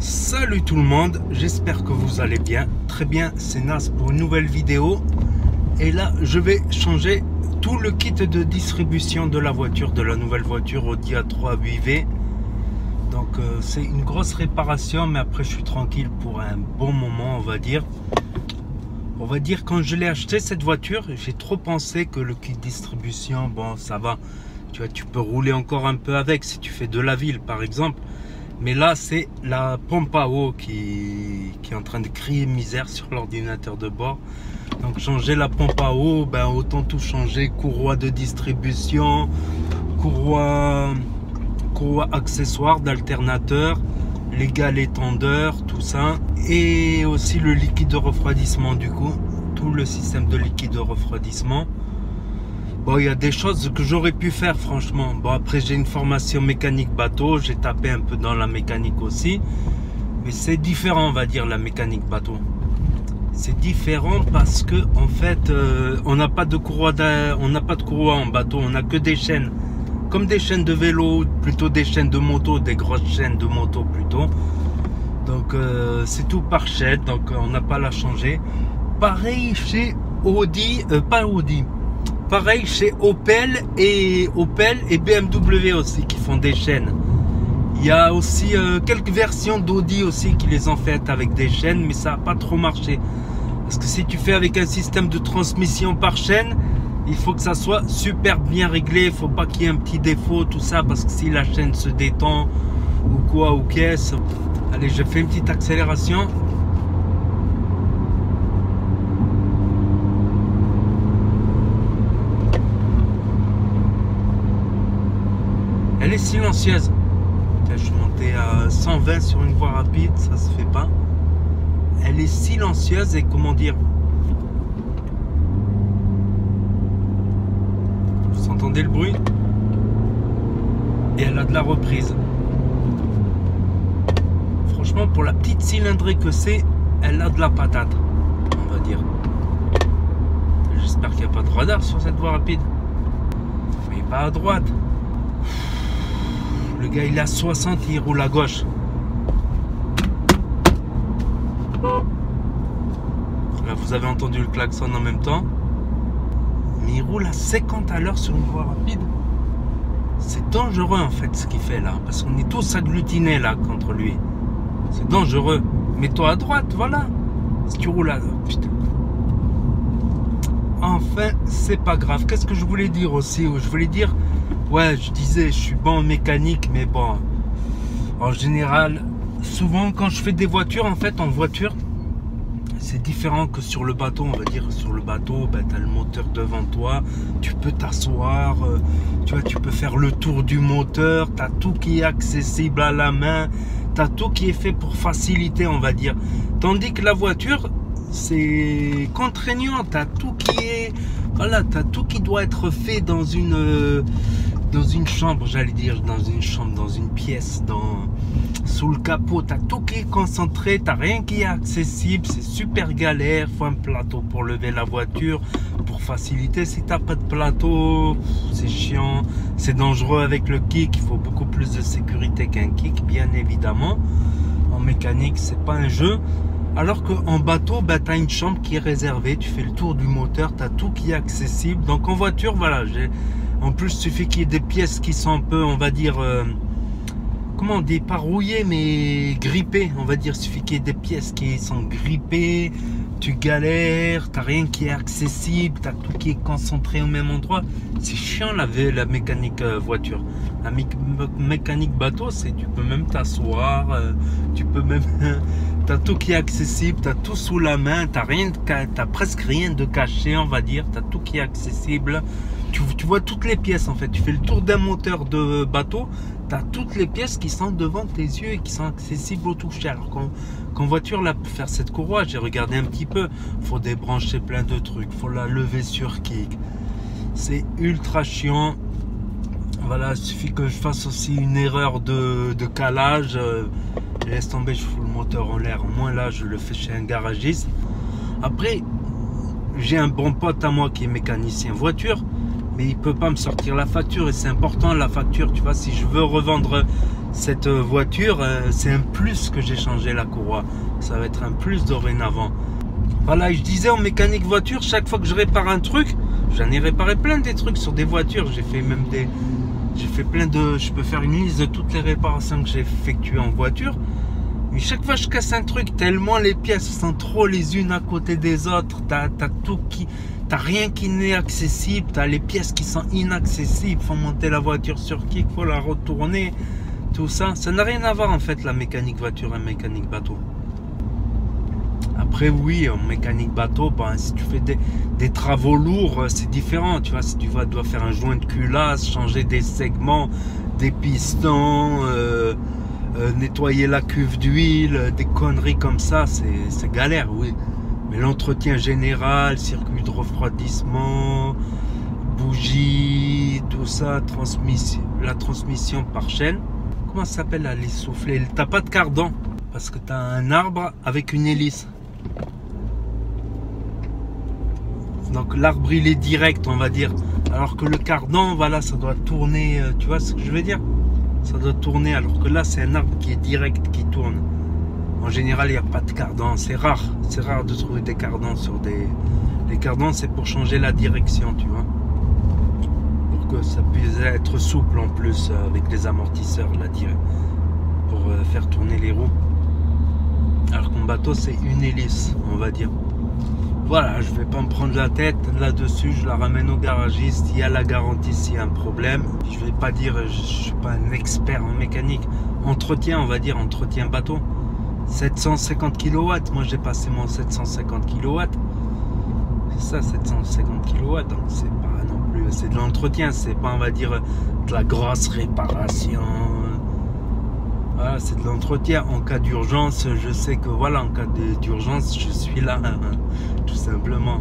Salut tout le monde, j'espère que vous allez bien. Très bien, c'est Nas pour une nouvelle vidéo. Et là, je vais changer tout le kit de distribution de la voiture, de la nouvelle voiture Audi A3 8V. Donc c'est une grosse réparation, mais après je suis tranquille pour un bon moment, on va dire. On va dire quand je l'ai acheté cette voiture, j'ai trop pensé que le kit distribution, bon ça va. Tu vois, tu peux rouler encore un peu avec si tu fais de la ville par exemple. Mais là, c'est la pompe à eau qui est en train de crier misère sur l'ordinateur de bord. Donc changer la pompe à eau, ben, autant tout changer. Courroie de distribution, courroie accessoire d'alternateur, les galets tendeurs, tout ça. Et aussi le liquide de refroidissement du coup. Tout le système de liquide de refroidissement. Bon, il y a des choses que j'aurais pu faire franchement. Bon, après j'ai une formation mécanique bateau, j'ai tapé un peu dans la mécanique aussi. Mais c'est différent, on va dire, la mécanique bateau. C'est différent parce que en fait, on n'a pas de courroie en bateau, on n'a que des chaînes. Comme des chaînes de vélo, plutôt des chaînes de moto, des grosses chaînes de moto plutôt. Donc c'est tout par chaîne, donc on n'a pas à la changer. Pareil chez Audi, pas Audi. Pareil chez Opel et BMW aussi qui font des chaînes. Il y a aussi quelques versions d'Audi aussi qui les ont faites avec des chaînes, mais ça n'a pas trop marché. Parce que si tu fais avec un système de transmission par chaîne, il faut que ça soit super bien réglé. Il ne faut pas qu'il y ait un petit défaut, tout ça, parce que si la chaîne se détend ou quoi ou qu'est-ce. Allez, je fais une petite accélération. Elle est silencieuse. Je suis monté à 120 sur une voie rapide, ça se fait pas. Elle est silencieuse et comment dire. Vous entendez le bruit? Et elle a de la reprise. Franchement, pour la petite cylindrée que c'est, elle a de la patate, on va dire. J'espère qu'il n'y a pas de radar sur cette voie rapide. Mais pas à droite. Le gars il a 60, il roule à gauche. Là vous avez entendu le klaxon en même temps. Mais il roule à 50 à l'heure sur une voie rapide. C'est dangereux en fait ce qu'il fait là. Parce qu'on est tous agglutinés là contre lui. C'est dangereux. Mets-toi à droite, voilà. Si tu roules à... Putain. Enfin, c'est pas grave. Qu'est-ce que je voulais dire aussi? Je voulais dire... Ouais, je disais, je suis bon en mécanique, mais bon, en général, souvent quand je fais des voitures, en fait, en voiture, c'est différent que sur le bateau, on va dire. Sur le bateau, ben, tu as le moteur devant toi, tu peux t'asseoir, tu vois, tu peux faire le tour du moteur, tu as tout qui est accessible à la main, tu as tout qui est fait pour faciliter, on va dire. Tandis que la voiture, c'est contraignant, tu as tout qui est... Voilà, tu as tout qui doit être fait dans une chambre, j'allais dire, dans une pièce, sous le capot. Tu as tout qui est concentré, tu n'as rien qui est accessible, c'est super galère. Il faut un plateau pour lever la voiture, pour faciliter. Si tu n'as pas de plateau, c'est chiant, c'est dangereux avec le kick. Il faut beaucoup plus de sécurité qu'un kick, bien évidemment. En mécanique, c'est pas un jeu. Alors qu'en bateau, bah, tu as une chambre qui est réservée, tu fais le tour du moteur, tu as tout qui est accessible. Donc en voiture, voilà, en plus, il suffit qu'il y ait des pièces qui sont un peu, on va dire, comment on dit, pas rouillées, mais grippées, on va dire. Il suffit qu'il y ait des pièces qui sont grippées, tu galères, tu n'as rien qui est accessible, tu as tout qui est concentré au même endroit. C'est chiant la mécanique voiture. La mécanique bateau, c'est tu peux même t'asseoir, tu peux même... Tu as tout qui est accessible, tu as tout sous la main, tu n'as presque rien de caché, on va dire. Tu as tout qui est accessible. Tu vois toutes les pièces en fait. Tu fais le tour d'un moteur de bateau, tu as toutes les pièces qui sont devant tes yeux et qui sont accessibles au toucher. Alors qu'en voiture, là, pour faire cette courroie, j'ai regardé un petit peu. Il faut débrancher plein de trucs, il faut la lever sur kick. C'est ultra chiant. Voilà, il suffit que je fasse aussi une erreur de calage. Laisse tomber, je fous le moteur en l'air. Au moins là, je le fais chez un garagiste. Après, j'ai un bon pote à moi qui est mécanicien voiture, mais il peut pas me sortir la facture. Et c'est important la facture, tu vois. Si je veux revendre cette voiture, c'est un plus que j'ai changé la courroie. Ça va être un plus dorénavant. Voilà, je disais en mécanique voiture, chaque fois que je répare un truc, j'en ai réparé plein des trucs sur des voitures. J'ai fait même des... J'ai fait plein de... Je peux faire une liste de toutes les réparations que j'ai effectuées en voiture. Mais chaque fois que je casse un truc, tellement les pièces sont trop les unes à côté des autres. T'as tout qui... T'as rien qui n'est accessible. T'as les pièces qui sont inaccessibles. Faut monter la voiture sur kick, faut la retourner. Tout ça. Ça n'a rien à voir en fait la mécanique voiture et mécanique bateau. Après oui, en mécanique bateau, ben, si tu fais des travaux lourds, c'est différent. Tu vois, si tu dois faire un joint de culasse, changer des segments, des pistons, nettoyer la cuve d'huile, des conneries comme ça, c'est galère, oui. Mais l'entretien général, circuit de refroidissement, bougie, tout ça, la transmission par chaîne. Comment ça s'appelle là, les soufflets? T'as pas de cardan parce que tu as un arbre avec une hélice. Donc l'arbre il est direct, on va dire. Alors que le cardan, voilà, ça doit tourner. Tu vois ce que je veux dire? Ça doit tourner. Alors que là, c'est un arbre qui est direct, qui tourne. En général, il n'y a pas de cardan. C'est rare. C'est rare de trouver des cardans sur des... Les cardans, c'est pour changer la direction, tu vois. Pour que ça puisse être souple en plus avec les amortisseurs, la direction. Pour faire tourner les roues. Alors qu'en bateau, c'est une hélice, on va dire. Voilà, je vais pas me prendre la tête là-dessus, je la ramène au garagiste, il y a la garantie s'il y a un problème. Je vais pas dire, je suis pas un expert en mécanique. Entretien, on va dire, entretien bateau. 750 kW, moi j'ai passé mon 750 kW. C'est ça, 750 kW, donc c'est pas non plus, c'est de l'entretien, c'est pas, on va dire, de la grosse réparation. Voilà, c'est de l'entretien. En cas d'urgence, je sais que voilà, en cas d'urgence, je suis là, tout simplement.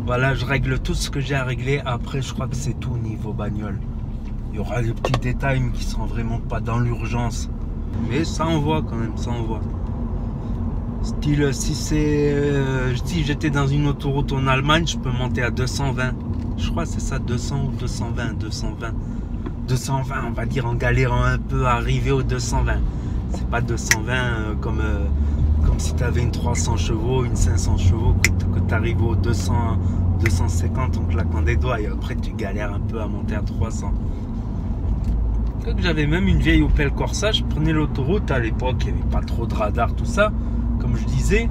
Voilà, je règle tout ce que j'ai à régler. Après, je crois que c'est tout niveau bagnole. Il y aura des petits détails mais qui sont vraiment pas dans l'urgence. Mais ça envoie quand même, ça envoie. Style, si c'est, si j'étais dans une autoroute en Allemagne, je peux monter à 220. Je crois que c'est ça, 200 ou 220, 220. 220, on va dire en galérant un peu à arriver au 220. C'est pas 220 comme si tu avais une 300 chevaux, une 500 chevaux, que tu arrives au 200, 250 en claquant des doigts et après tu galères un peu à monter à 300. J'avais même une vieille Opel Corsa, je prenais l'autoroute à l'époque, il n'y avait pas trop de radar, tout ça, comme je disais,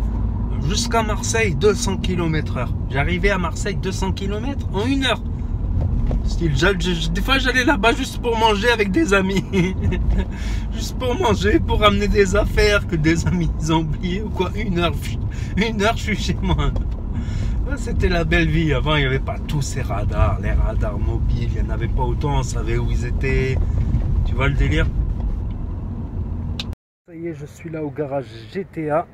jusqu'à Marseille, 200 km/h. J'arrivais à Marseille 200 km en 1 heure. Des fois j'allais là-bas juste pour manger avec des amis. Juste pour manger, pour ramener des affaires que des amis ils ont oublié ou quoi. 1 heure, je suis chez moi. C'était la belle vie. Avant il n'y avait pas tous ces radars, les radars mobiles, il n'y en avait pas autant, on savait où ils étaient. Tu vois le délire? Ça y est, je suis là au garage GTA. Hop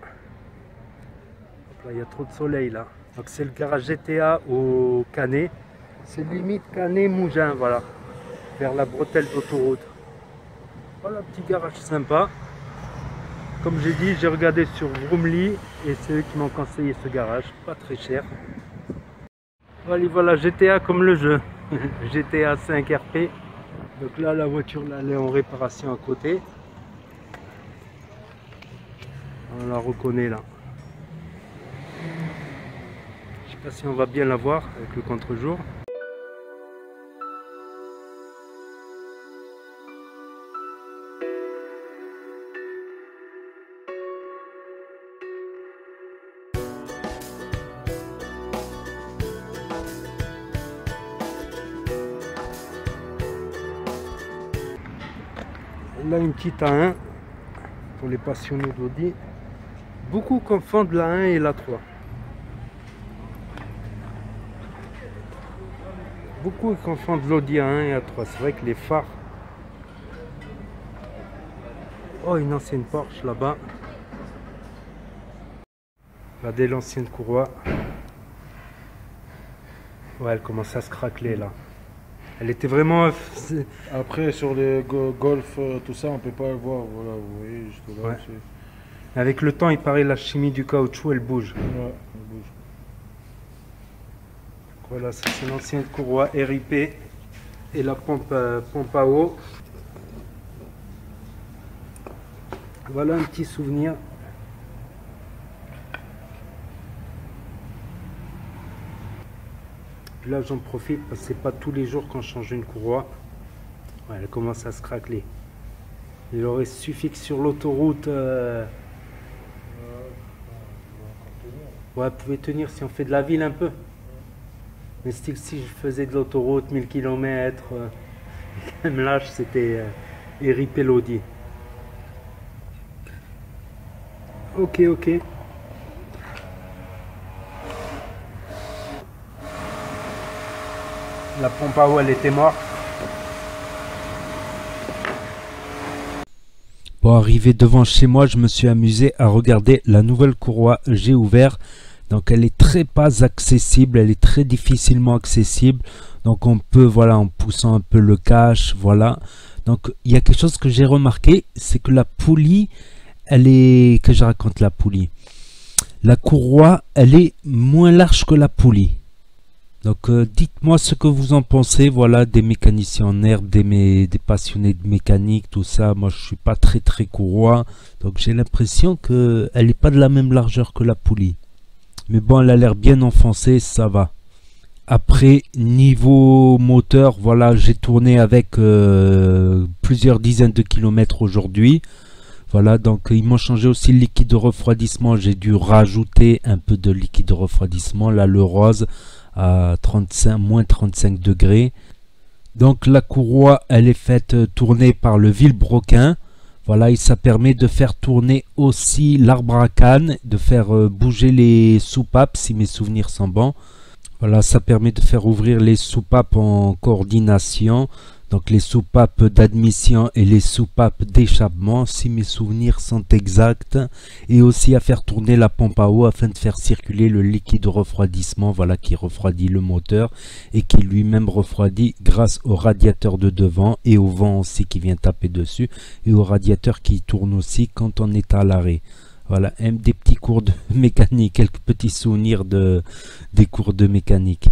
là, il y a trop de soleil là. Donc c'est le garage GTA au Canet. C'est limite Canet-Mougins, voilà, vers la bretelle d'autoroute. Voilà, petit garage sympa. Comme j'ai dit, j'ai regardé sur Vroomly et c'est eux qui m'ont conseillé ce garage, pas très cher. Voilà, GTA comme le jeu, GTA 5 RP. Donc là, la voiture, là, elle est en réparation à côté. On la reconnaît là. Je sais pas si on va bien la voir avec le contre-jour. Là, une petite A1 pour les passionnés d'Audi. Beaucoup confondent la 1 et la 3. Beaucoup confondent l'Audi A1 et A3. C'est vrai que les phares. Oh, une ancienne Porsche là-bas. Regardez l'ancienne courroie. Ouais, elle commence à se craqueler là. Elle était vraiment... Après, sur les Golf, tout ça, on peut pas le voir. Voilà, vous voyez, juste là. Ouais. Avec le temps, il paraît la chimie du caoutchouc, elle bouge. Ouais, elle bouge. Voilà, ça c'est l'ancienne courroie RIP et la pompe à eau. Voilà un petit souvenir. Là j'en profite parce que c'est pas tous les jours qu'on change une courroie. Ouais, elle commence à se craqueler. Il aurait suffi que sur l'autoroute ouais, elle pouvait tenir si on fait de la ville un peu. Mais si je faisais de l'autoroute 1000 km, même l'âge c'était Eric Pelodi. Ok. La pompe à eau elle était morte. Bon, arrivé devant chez moi, je me suis amusé à regarder la nouvelle courroie J'ai ouvert. Donc elle est très pas accessible, elle est très difficilement accessible. Donc on peut, voilà, en poussant un peu le cache, voilà. Donc il y a quelque chose que j'ai remarqué, c'est que la poulie, elle est, que je raconte la poulie. La courroie, elle est moins large que la poulie. Donc dites-moi ce que vous en pensez, voilà, des mécaniciens en herbe, des passionnés de mécanique, tout ça. Moi je suis pas très courroie, donc j'ai l'impression que elle n'est pas de la même largeur que la poulie. Mais bon, elle a l'air bien enfoncée, ça va. Après, niveau moteur, voilà, j'ai tourné avec plusieurs dizaines de kilomètres aujourd'hui. Voilà, donc ils m'ont changé aussi le liquide de refroidissement. J'ai dû rajouter un peu de liquide de refroidissement, là le rose à moins 35 degrés. Donc la courroie, elle est faite tourner par le vilebrequin. Voilà, et ça permet de faire tourner aussi l'arbre à canne, de faire bouger les soupapes, si mes souvenirs sont bons. Voilà, ça permet de faire ouvrir les soupapes en coordination. Donc les soupapes d'admission et les soupapes d'échappement, si mes souvenirs sont exacts. Et aussi à faire tourner la pompe à eau afin de faire circuler le liquide de refroidissement, voilà, qui refroidit le moteur et qui lui-même refroidit grâce au radiateur de devant et au vent aussi qui vient taper dessus et au radiateur qui tourne aussi quand on est à l'arrêt. Voilà, des petits cours de mécanique, quelques petits souvenirs des cours de mécanique.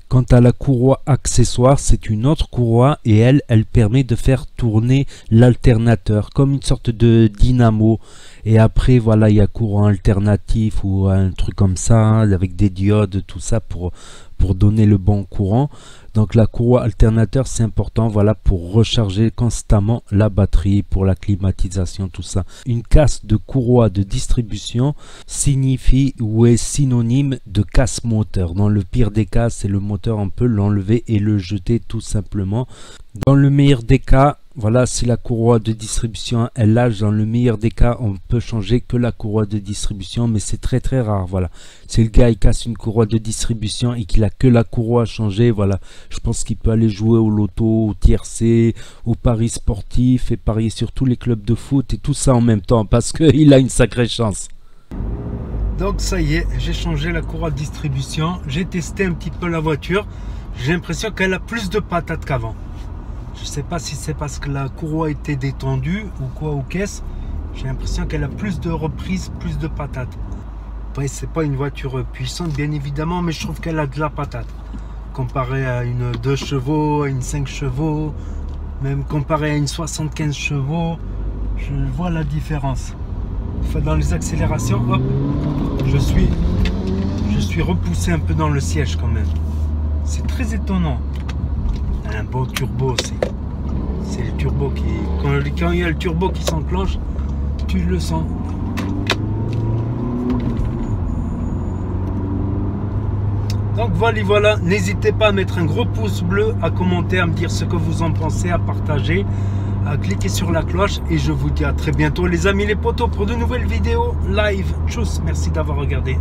Quant à la courroie accessoire, c'est une autre courroie et elle permet de faire tourner l'alternateur comme une sorte de dynamo. Et après, voilà, il y a courant alternatif ou un truc comme ça, hein, avec des diodes, tout ça pour donner le bon courant. Donc la courroie alternateur, c'est important, voilà, pour recharger constamment la batterie, pour la climatisation, tout ça. Une casse de courroie de distribution signifie ou est synonyme de casse moteur. Dans le pire des cas, c'est le moteur, on peut l'enlever et le jeter tout simplement. Dans le meilleur des cas, voilà, si la courroie de distribution elle lâche, dans le meilleur des cas, on peut changer que la courroie de distribution, mais c'est très rare, voilà. Si le gars il casse une courroie de distribution et qu'il a que la courroie à changer, voilà, je pense qu'il peut aller jouer au loto, au tiercé, au paris sportif et parier sur tous les clubs de foot et tout ça en même temps, parce qu'il a une sacrée chance. Donc ça y est, j'ai changé la courroie de distribution, j'ai testé un petit peu la voiture, j'ai l'impression qu'elle a plus de patates qu'avant. Je sais pas si c'est parce que la courroie était détendue ou quoi ou qu'est-ce. J'ai l'impression qu'elle a plus de reprises, plus de patates. Après, c'est pas une voiture puissante, bien évidemment, mais je trouve qu'elle a de la patate. Comparé à une 2 chevaux, à une 5 chevaux, même comparé à une 75 chevaux, je vois la différence. Enfin, dans les accélérations, hop, je suis repoussé un peu dans le siège quand même. C'est très étonnant. Un beau turbo aussi. C'est le turbo qui... Quand il y a le turbo qui s'enclenche, tu le sens. Donc voilà, n'hésitez pas à mettre un gros pouce bleu, à commenter, à me dire ce que vous en pensez, à partager, à cliquer sur la cloche. Et je vous dis à très bientôt les amis les potos pour de nouvelles vidéos live. Tchuss, merci d'avoir regardé.